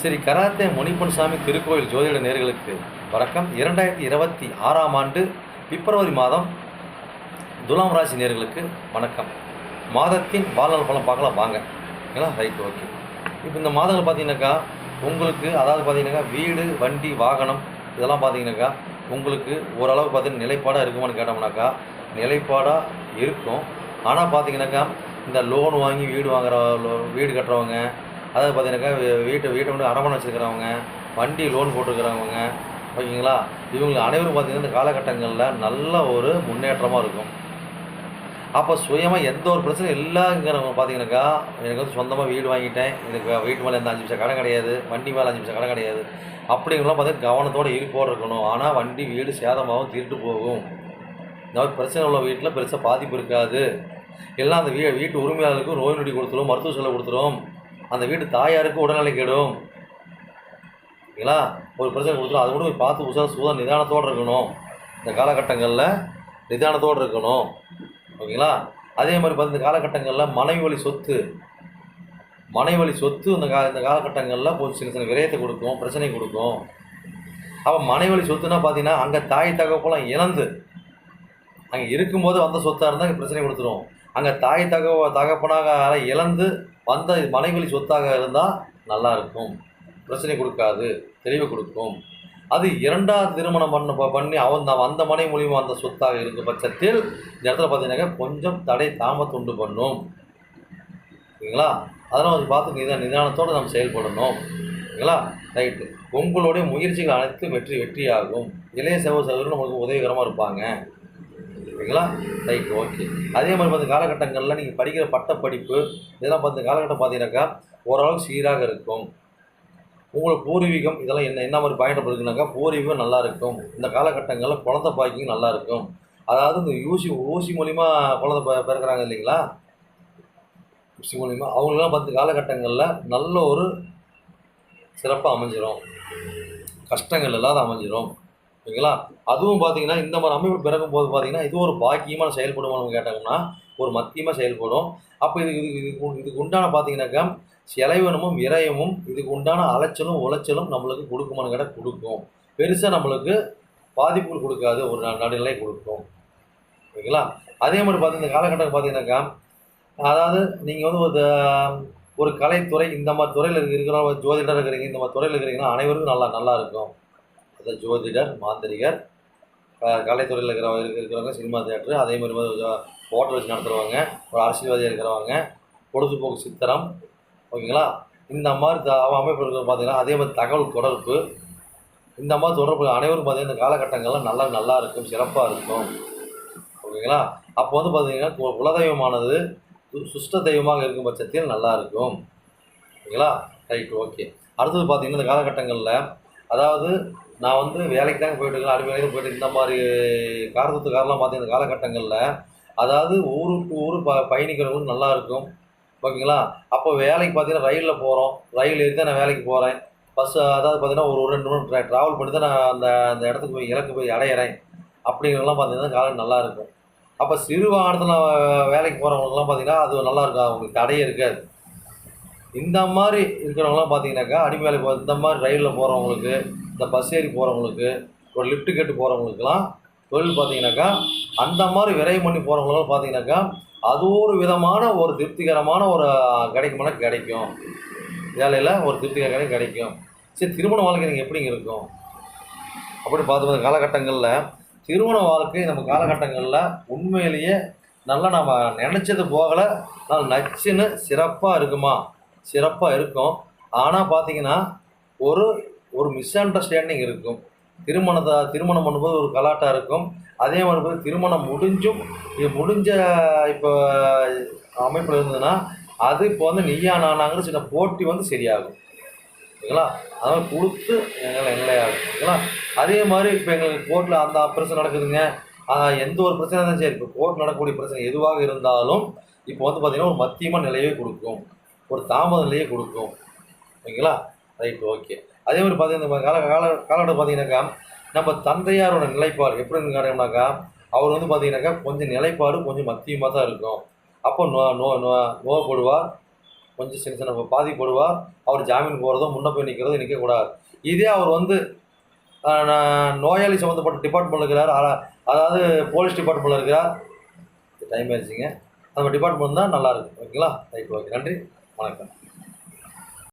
Sri karate முனிப்பன்சாமி திருக்கோயில் ஜோதிட நேயர்களுக்கு வணக்கம். 2026ஆம் ஆண்டு பிப்ரவரி மாதம் துலாம் ராசி நேயர்களுக்கு வணக்கம். மாதத்தின் வாழ்நாள் பலம் பார்க்கலாம் வாங்க. ஓகேங்களா? Right, okay. இப்போ இந்த மாதங்கள் பார்த்தீங்கன்னாக்கா உங்களுக்கு பார்த்தீங்கன்னாக்கா வீடு, வண்டி, வாகனம் இதெல்லாம் பார்த்தீங்கன்னாக்கா உங்களுக்கு ஓரளவு பார்த்தீங்கன்னா நிலைப்பாடாக இருக்குமான்னு கேட்டோம்னாக்கா நிலைப்பாடாக இருக்கும். ஆனால் பார்த்தீங்கன்னாக்கா இந்த லோன் வாங்கி வீடு கட்டுறவங்க, அதாவது பார்த்தீங்கன்னாக்கா வீட்டை வந்து அடமானம் வச்சுருக்கிறவங்க, வண்டி லோன் போட்டுருக்கிறவங்க, ஓகேங்களா, இவங்க அனைவரும் பார்த்திங்கன்னா இந்த காலகட்டங்களில் நல்ல ஒரு முன்னேற்றமாக இருக்கும். அப்போ சுயமாக எந்த ஒரு பிரச்சனையும் இல்லைங்கிறவங்க பார்த்தீங்கன்னாக்கா எனக்கு வந்து சொந்தமாக வீடு வாங்கிட்டேன், எனக்கு வீட்டு மேலே எந்த 5 நிமிஷம் கடன் கிடையாது, வண்டி மேலே 5 நிமிஷம் கடன் கிடையாது, அப்படிங்கிறலாம் பார்த்தீங்கன்னா கவனத்தோடு இருப்போடு இருக்கணும். ஆனால் வண்டி வீடு சேதமாகவும் திருட்டு போகும். இந்த மாதிரி பிரச்சனை உள்ள வீட்டில் பெருசாக பாதிப்பு இருக்காது. எல்லாம் அந்த வீட்டு உரிமையாளருக்கு நோய் நொடி கொடுத்துரும், மருத்துவ செலவு கொடுத்துரும், அந்த வீட்டு தாயாருக்கு உடல்நிலை கெடும். ஓகேங்களா? ஒரு பிரச்சனை கொடுத்துரும். அது கூட பார்த்து சுதா நிதானத்தோடு இருக்கணும். இந்த காலகட்டங்களில் நிதானத்தோடு இருக்கணும். ஓகேங்களா? அதே மாதிரி பார்த்து இந்த காலகட்டங்களில் மனைவி வழி சொத்து இந்த காலகட்டங்களில் கொஞ்சம் சின்ன விரயத்தை கொடுக்கும், பிரச்சனை கொடுக்கும். அப்போ மனைவி வழி சொத்துன்னா பார்த்தீங்கன்னா அங்கே தாய் தகப்பெல்லாம் இழந்து அங்கே இருக்கும்போது வந்த சொத்தாக இருந்தால் பிரச்சனை கொடுத்துரும். அங்கே தாய் தகப்பனாக இழந்து வந்த மனைவழி சொத்தாக இருந்தால் நல்லாயிருக்கும், பிரச்சனை கொடுக்காது, தெளிவு கொடுக்கும். அது 2வது திருமணம் பண்ணி அந்த மனை மூலியமாக அந்த சொத்தாக இருக்கும் பட்சத்தில் இந்த இடத்துல பார்த்தீங்கன்னாக்கா கொஞ்சம் தடை தாமத்தை உண்டு பண்ணும். ஓகேங்களா? அதெல்லாம் கொஞ்சம் பார்த்து நிதானத்தோடு நம்ம செயல்படணும். ஓகேங்களா? ரைட்டு. உங்களுடைய முயற்சிகள் அனைத்தும் வெற்றியாகும். இளைய சகோதரர்கள் நம்மளுக்கு உதவிகரமாக இருப்பாங்க. ஓகேங்களா? Right, okay. அதே மாதிரி பார்த்து காலகட்டங்களில் நீங்கள் படிக்கிற பட்டப்படிப்பு இதெல்லாம் பார்த்து காலகட்டம் பார்த்தீங்கன்னாக்கா ஓரளவுக்கு சீராக இருக்கும். உங்களுக்கு பூர்வீகம் இதெல்லாம் என்ன மாதிரி பயன்படுத்துனாக்கா பூர்வீகம் நல்லா இருக்கும். இந்த காலகட்டங்களில் குழந்தை பாக்கியம் நல்லா இருக்கும். அதாவது இந்த ஊசி மூலிமா குழந்தை பிறக்கிறாங்க இல்லைங்களா, ஊசி மூலிமா அவங்களெல்லாம் பார்த்து காலகட்டங்களில் நல்ல ஒரு சிறப்பாக அமைஞ்சிடும், கஷ்டங்கள் இல்லாத அமைஞ்சிடும். ஓகேங்களா? அதுவும் பார்த்தீங்கன்னா இந்த மாதிரி அமைப்பு பிறக்கும் போது பார்த்தீங்கன்னா இது ஒரு பாக்கியமான செயல்படுவோம்னு கேட்டாங்கன்னா ஒரு மத்தியமாக செயல்படும். அப்போ இதுக்கு உண்டான பார்த்தீங்கன்னாக்கா செலவினமும் விரயமும் இதுக்கு உண்டான அலைச்சலும் உளைச்சலும் நம்மளுக்கு கொடுக்குமான்னு கேட்டால் கொடுக்கும். பெருசாக நம்மளுக்கு பாதிப்புகள் கொடுக்காது, ஒரு நடுநிலை கொடுக்கும். ஓகேங்களா? அதே மாதிரி பார்த்தீங்கன்னா இந்த காலகட்டம் பார்த்தீங்கன்னாக்கா அதாவது நீங்கள் வந்து ஒரு கலைத்துறை இந்த மாதிரி துறையில் இருக்கிற ஜோதிடர் இருக்கிறீங்க, இந்த மாதிரி துறையில் இருக்கிறீங்கன்னா அனைவருக்கும் நல்லா இருக்கும். அது ஜோதிடர், மாந்திரிகர், கலைத்துறையில் இருக்கிறவங்க, சினிமா தியேட்டரு, அதே மாதிரி ஹோட்டல் வச்சு நடத்துகிறவங்க, ஒரு அரசியல்வாதியாக இருக்கிறவங்க, பொழுதுபோக்கு சித்திரம், ஓகேங்களா, இந்த மாதிரி அமைப்பு இருக்கிற பார்த்தீங்கன்னா அதே மாதிரி தகவல் தொடர்பு, இந்த மாதிரி தொடர்பு அனைவரும் பார்த்தீங்கன்னா இந்த காலகட்டங்கள்லாம் நல்லா இருக்கும், சிறப்பாக இருக்கும். ஓகேங்களா? அப்போ வந்து பார்த்தீங்கன்னா குலதெய்வமானது சுஷ்ட தெய்வமாக இருக்கும் பட்சத்தில் நல்லா இருக்கும். ஓகேங்களா? Right, okay. அடுத்தது பார்த்தீங்கன்னா இந்த காலகட்டங்களில் அதாவது நான் வந்து வேலைக்கு தாங்க போயிட்டுருக்கேன், அடுத்த வேலைக்கு போய்ட்டு இந்த மாதிரி காரணத்துக்காரெலாம் பார்த்தீங்கன்னா இந்த காலகட்டங்களில் அதாவது ஊருக்கு ஊர் பயணிக்கிறவங்களுக்கு நல்லாயிருக்கும். ஓகேங்களா? அப்போ வேலைக்கு பார்த்தீங்கன்னா ரயிலில் போகிறோம், ரயில் ஏறி தான் நான் வேலைக்கு போகிறேன். அதாவது பார்த்தீங்கன்னா ஒரு 2 மணி நேரம் ட்ராவல் பண்ணி தான் நான் அந்த இடத்துக்கு போய் அடையிறேன். அப்படிங்கிறதெல்லாம் பார்த்தீங்கன்னா காலம் நல்லாயிருக்கும். அப்போ சிறு வாகனத்தில் வேலைக்கு போகிறவங்களுக்குலாம் பார்த்தீங்கன்னா அது நல்லாயிருக்கும், அவங்களுக்கு தடையே இருக்காது. இந்த மாதிரி இருக்கிறவங்களாம் பார்த்தீங்கன்னாக்கா அடிமை இந்த மாதிரி ரயிலில் போகிறவங்களுக்கு, இந்த பஸ் ஏறி போகிறவங்களுக்கு, ஒரு லிஃப்ட்டு கேட்டு போகிறவங்களுக்குலாம் தொழில் பார்த்தீங்கன்னாக்கா அந்த மாதிரி விரைவு பண்ணி போகிறவங்களும் பார்த்தீங்கன்னாக்கா அது ஒரு விதமான ஒரு திருப்திகரமான ஒரு கிடைக்கும். வேலையில் ஒரு திருப்திகர கிடைக்கும். சரி, திருமண வாழ்க்கை நீங்கள் எப்படிங்க இருக்கும் அப்படி பார்த்து காலகட்டங்களில் திருமண வாழ்க்கை நம்ம காலகட்டங்களில் உண்மையிலேயே நல்லா நம்ம நினச்சது போகலை, நச்சுன்னு சிறப்பாக இருக்குமா? சிறப்பாக இருக்கும். ஆனால் பார்த்தீங்கன்னா ஒரு மிஸ் அண்டர்ஸ்டாண்டிங் இருக்கும். திருமணம் பண்ணும்போது ஒரு கலாட்டாக இருக்கும். அதே மாதிரி போது திருமணம் முடிஞ்ச இப்போ அமைப்பில் இருந்ததுன்னா அது இப்போ வந்து நீயா நானாங்கிற சின்ன போட்டி வந்து சரியாகும். ஓகேங்களா? அதனால் கொடுத்து எங்களை ஆகும். ஓகேங்களா? அதே மாதிரி இப்போ எங்களுக்கு கோர்ட்டில் அந்த பிரச்சனை நடக்குதுங்க, எந்த ஒரு பிரச்சனை தான் சரி, இப்போ கோர்ட் நடக்கக்கூடிய பிரச்சனை எதுவாக இருந்தாலும் இப்போ வந்து பார்த்திங்கன்னா ஒரு மத்தியமாக நிலையே கொடுக்கும், ஒரு தாமத நிலையே கொடுக்கும். ஓகேங்களா? Right, okay. அதே மாதிரி பார்த்தீங்கன்னா இந்த காலகட்டம் பார்த்தீங்கன்னாக்கா நம்ம தந்தையாரோட நிலைப்பாடு எப்படின்னு கேட்டோம்னாக்கா அவர் வந்து பார்த்தீங்கன்னாக்கா கொஞ்சம் நிலைப்பாடு கொஞ்சம் மத்தியமாக தான் இருக்கும். அப்போ நோப்படுவார், கொஞ்சம் சின்ன சின்ன பாதிப்படுவார். அவர் ஜாமீன் போகிறதோ முன்ன போய் நிற்கிறதோ நிற்கக்கூடாது. இதே அவர் வந்து நோயாளி சம்மந்தப்பட்ட டிபார்ட்மெண்ட்டில் இருக்கிறார், அதாவது போலீஸ் டிபார்ட்மெண்ட்டில் இருக்கிறார். டைம் ஆயிடுச்சுங்க. நம்ம டிபார்ட்மெண்ட் தான் நல்லாயிருக்கும். ஓகேங்களா? ரைட், ஓகே, நன்றி, வணக்கம்.